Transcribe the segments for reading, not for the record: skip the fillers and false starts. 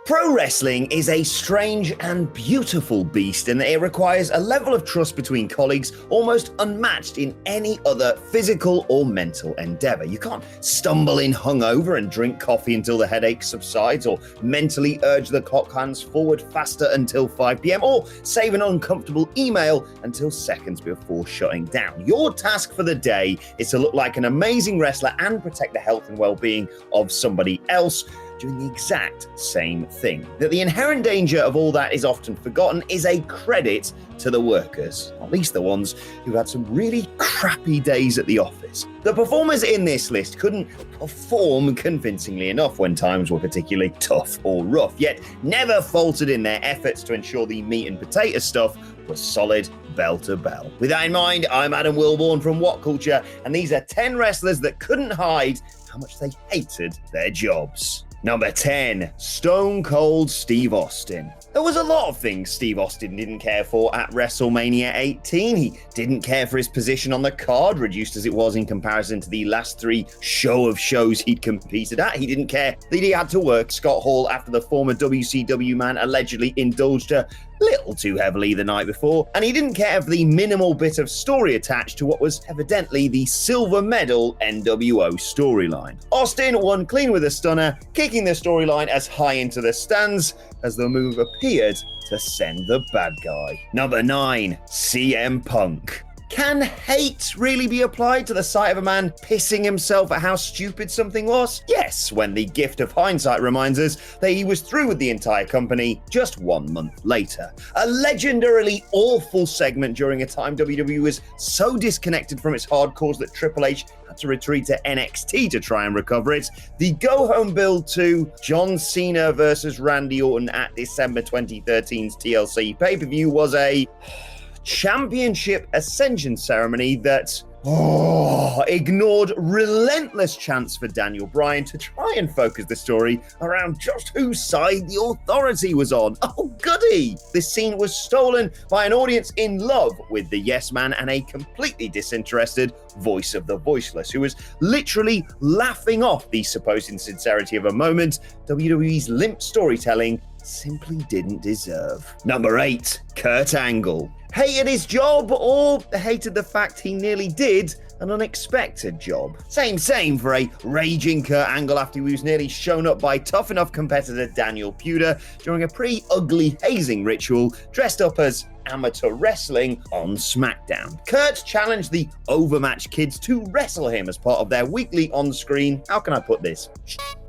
Pro wrestling is a strange and beautiful beast in that it requires a level of trust between colleagues almost unmatched in any other physical or mental endeavor. You can't stumble in hungover and drink coffee until the headache subsides, or mentally urge the clock hands forward faster until 5 p.m, or save an uncomfortable email until seconds before shutting down. Your task for the day is to look like an amazing wrestler and protect the health and well-being of somebody else, doing the exact same thing. That the inherent danger of all that is often forgotten is a credit to the workers, at least the ones who've had some really crappy days at the office. The performers in this list couldn't perform convincingly enough when times were particularly tough or rough, yet never faltered in their efforts to ensure the meat and potato stuff was solid bell to bell. With that in mind, I'm Adam Wilborn from What Culture, and these are 10 wrestlers that couldn't hide how much they hated their jobs. Number 10, Stone Cold Steve Austin. There was a lot of things Steve Austin didn't care for at WrestleMania 18. He didn't care for his position on the card, reduced as it was in comparison to the last 3 show of shows he'd competed at. He didn't care that he had to work Scott Hall after the former WCW man allegedly indulged a little too heavily the night before, and he didn't care for the minimal bit of story attached to what was evidently the silver medal NWO storyline. Austin won clean with a stunner, kicking the storyline as high into the stands as the move appeared to send the bad guy. Number 9, CM Punk. Can hate really be applied to the sight of a man pissing himself at how stupid something was? Yes, when the gift of hindsight reminds us that he was through with the entire company just 1 month later. A legendarily awful segment during a time WWE was so disconnected from its hardcores that Triple H had to retreat to NXT to try and recover it. The go-home build to John Cena versus Randy Orton at December 2013's TLC pay-per-view was a championship ascension ceremony that ignored relentless chants for Daniel Bryan to try and focus the story around just whose side the authority was on. Oh goody! This scene was stolen by an audience in love with the yes man and a completely disinterested voice of the voiceless, who was literally laughing off the supposed insincerity of a moment WWE's limp storytelling simply didn't deserve. Number 8, Kurt Angle. Hated his job, or hated the fact he nearly did an unexpected job. Same for a raging Kurt Angle after he was nearly shown up by tough enough competitor Daniel Puder during a pretty ugly hazing ritual dressed up as amateur wrestling on SmackDown. Kurt challenged the Overmatch Kids to wrestle him as part of their weekly on-screen, how can I put this,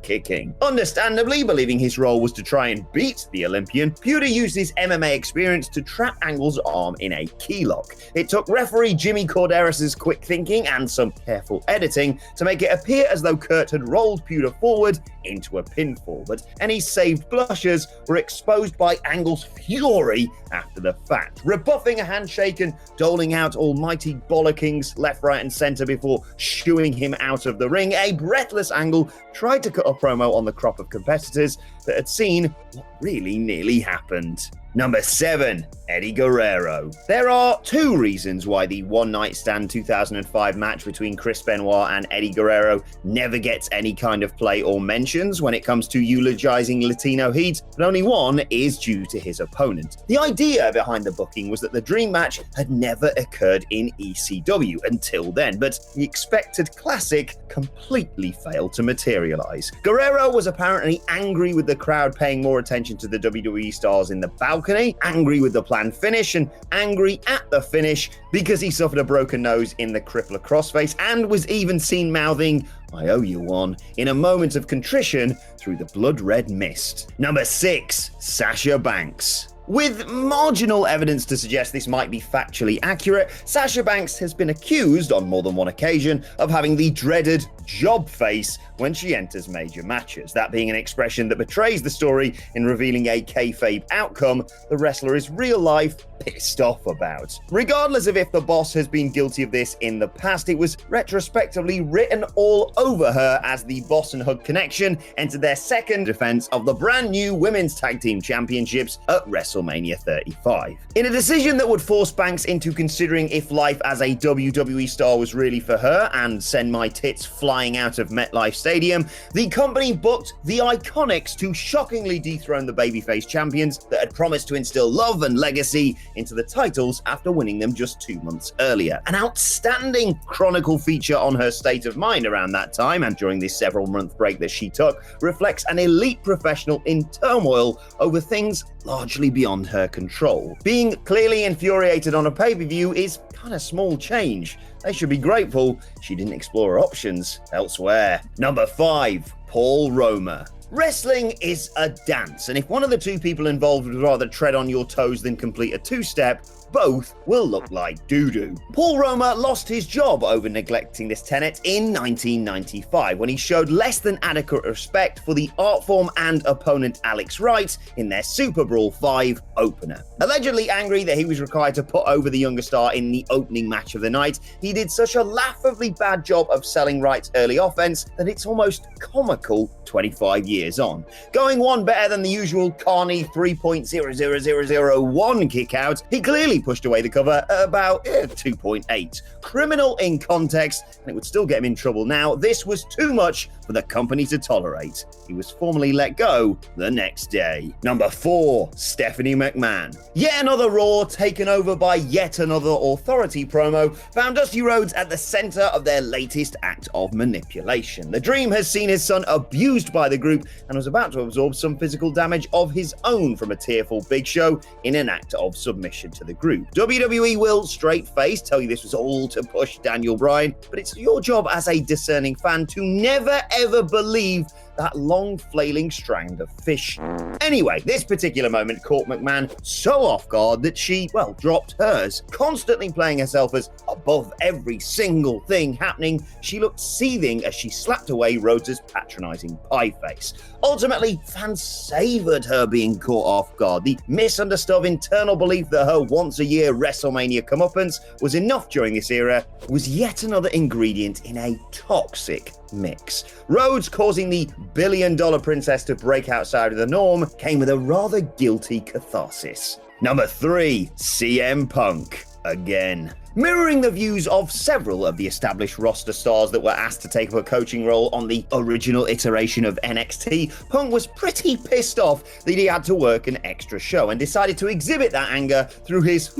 kicking. Understandably, believing his role was to try and beat the Olympian, Puder used his MMA experience to trap Angle's arm in a key lock. It took referee Jimmy Corderas' quick thinking and some careful editing to make it appear as though Kurt had rolled Puder forward into a pinfall, but any saved blushes were exposed by Angle's fury after the fact, rebuffing a handshake and doling out almighty bollockings left, right, and center before shooing him out of the ring. A breathless Angle tried to cut a promo on the crop of competitors that had seen what really nearly happened. Number 7, Eddie Guerrero. There are 2 reasons why the One Night Stand 2005 match between Chris Benoit and Eddie Guerrero never gets any kind of play or mentions when it comes to eulogizing Latino heat, but only one is due to his opponent. The idea behind the booking was that the dream match had never occurred in ECW until then, but the expected classic completely failed to materialize. Guerrero was apparently angry with the crowd paying more attention to the WWE stars in the balcony, angry with the planned finish, and angry at the finish because he suffered a broken nose in the crippler crossface and was even seen mouthing, "I owe you one," in a moment of contrition through the blood-red mist. Number 6, Sasha Banks. With marginal evidence to suggest this might be factually accurate, Sasha Banks has been accused on more than one occasion of having the dreaded job face when she enters major matches. That being an expression that betrays the story in revealing a kayfabe outcome. The wrestler is real life pissed off about. Regardless of if the boss has been guilty of this in the past, it was retrospectively written all over her as the Boss and Hug Connection entered their second defense of the brand new Women's Tag Team Championships at WrestleMania 35. In a decision that would force Banks into considering if life as a WWE star was really for her and send my tits flying out of MetLife Stadium, the company booked the Iconics to shockingly dethrone the babyface champions that had promised to instill love and legacy into the titles after winning them just 2 months earlier. An outstanding chronicle feature on her state of mind around that time and during this several-month break that she took reflects an elite professional in turmoil over things largely beyond her control. Being clearly infuriated on a pay-per-view is kind of small change. They should be grateful she didn't explore her options elsewhere. Number 5, Paul Roma. Wrestling is a dance, and if one of the two people involved would rather tread on your toes than complete a two-step, both will look like doo-doo. Paul Roma lost his job over neglecting this tenet in 1995 when he showed less than adequate respect for the art form and opponent Alex Wright in their Super Brawl 5 opener. Allegedly angry that he was required to put over the younger star in the opening match of the night, he did such a laughably bad job of selling Wright's early offense that it's almost comical 25 years on. Going one better than the usual Carney 3.00001 kick out, he clearly pushed away the cover at about 2.8. Criminal in context, and it would still get him in trouble now. This was too much for the company to tolerate. He was formally let go the next day. Number 4, Stephanie McMahon. Yet another Raw taken over by yet another Authority promo found Dusty Rhodes at the center of their latest act of manipulation. The Dream has seen his son abused by the group and was about to absorb some physical damage of his own from a tearful Big Show in an act of submission to the group. WWE will, straight face, tell you this was all to push Daniel Bryan, but it's your job as a discerning fan to never ever believe that long flailing strand of fish. Anyway, this particular moment caught McMahon so off guard that she, dropped hers, constantly playing herself as above every single thing happening. She looked seething as she slapped away Rhodes' patronizing pie face. Ultimately, fans savored her being caught off guard. The misunderstood internal belief that her once-a-year WrestleMania comeuppance was enough during this era was yet another ingredient in a toxic mix. Rhodes causing the billion-dollar princess to break outside of the norm came with a rather guilty catharsis. Number 3, CM Punk. Again. Mirroring the views of several of the established roster stars that were asked to take up a coaching role on the original iteration of NXT, Punk was pretty pissed off that he had to work an extra show and decided to exhibit that anger through his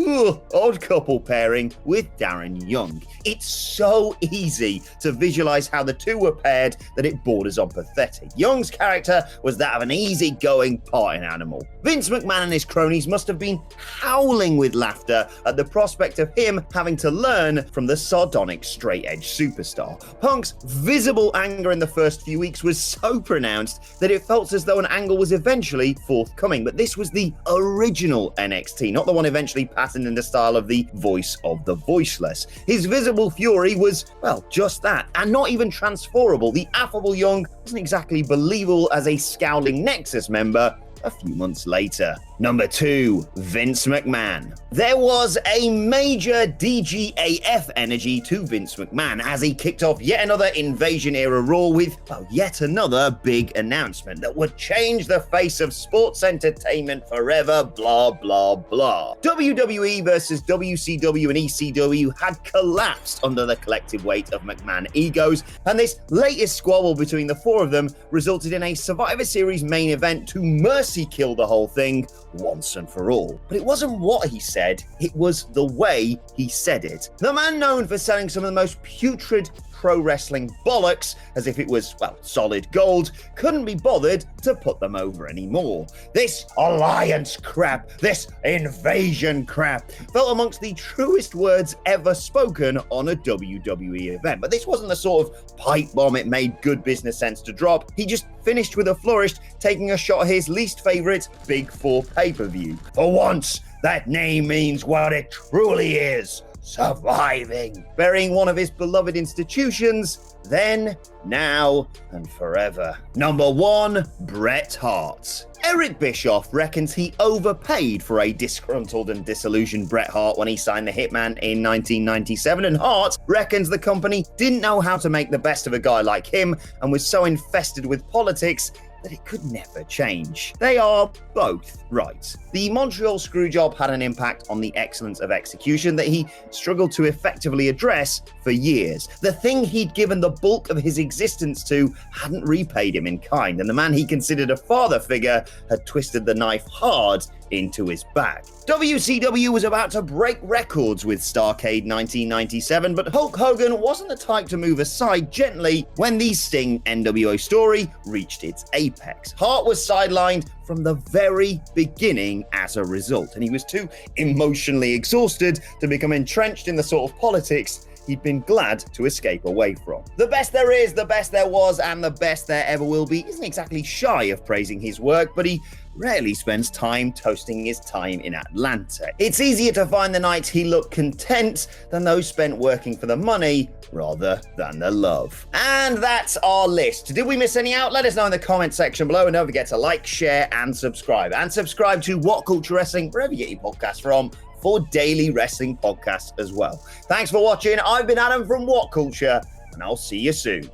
odd couple pairing with Darren Young. It's so easy to visualize how the two were paired that it borders on pathetic. Young's character was that of an easygoing partying animal. Vince McMahon and his cronies must have been howling with laughter at the prospect of him having to learn from the sardonic straight-edge superstar. Punk's visible anger in the first few weeks was so pronounced that it felt as though an angle was eventually forthcoming, but this was the original NXT, not the one eventually patterned in the style of the voice of the voiceless. His visible fury was, just that, and not even transferable. The affable Young wasn't exactly believable as a scowling Nexus member a few months later. Number 2, Vince McMahon. There was a major DGAF energy to Vince McMahon as he kicked off yet another Invasion-era Raw with, yet another big announcement that would change the face of sports entertainment forever, blah, blah, blah. WWE versus WCW and ECW had collapsed under the collective weight of McMahon egos, and this latest squabble between the four of them resulted in a Survivor Series main event to mercy kill the whole thing once and for all. But it wasn't what he said, it was the way he said it. The man known for selling some of the most putrid pro wrestling bollocks as if it was, solid gold, couldn't be bothered to put them over anymore. This alliance crap, this invasion crap, felt amongst the truest words ever spoken on a WWE event. But this wasn't the sort of pipe bomb it made good business sense to drop. He just finished with a flourish, taking a shot at his least favorite Big Four pay-per-view. For once, that name means what it truly is. Surviving. Burying one of his beloved institutions, then, now, and forever. Number 1, Bret Hart. Eric Bischoff reckons he overpaid for a disgruntled and disillusioned Bret Hart when he signed the Hitman in 1997, and Hart reckons the company didn't know how to make the best of a guy like him and was so infested with politics that it could never change. They are both right. The Montreal Screwjob had an impact on the excellence of execution that he struggled to effectively address for years. The thing he'd given the bulk of his existence to hadn't repaid him in kind, and the man he considered a father figure had twisted the knife hard into his back. WCW was about to break records with Starrcade 1997, but Hulk Hogan wasn't the type to move aside gently when the Sting NWO story reached its apex. Hart was sidelined from the very beginning as a result, and he was too emotionally exhausted to become entrenched in the sort of politics he'd been glad to escape away from. The best there is, the best there was, and the best there ever will be isn't exactly shy of praising his work, but he rarely spends time toasting his time in Atlanta. It's easier to find the nights he looked content than those spent working for the money rather than the love. And that's our list. Did we miss any out? Let us know in the comment section below, and don't forget to like, share, and subscribe. And subscribe to What Culture Wrestling, wherever you get your podcasts from, for daily wrestling podcasts as well. Thanks for watching. I've been Adam from What Culture, and I'll see you soon.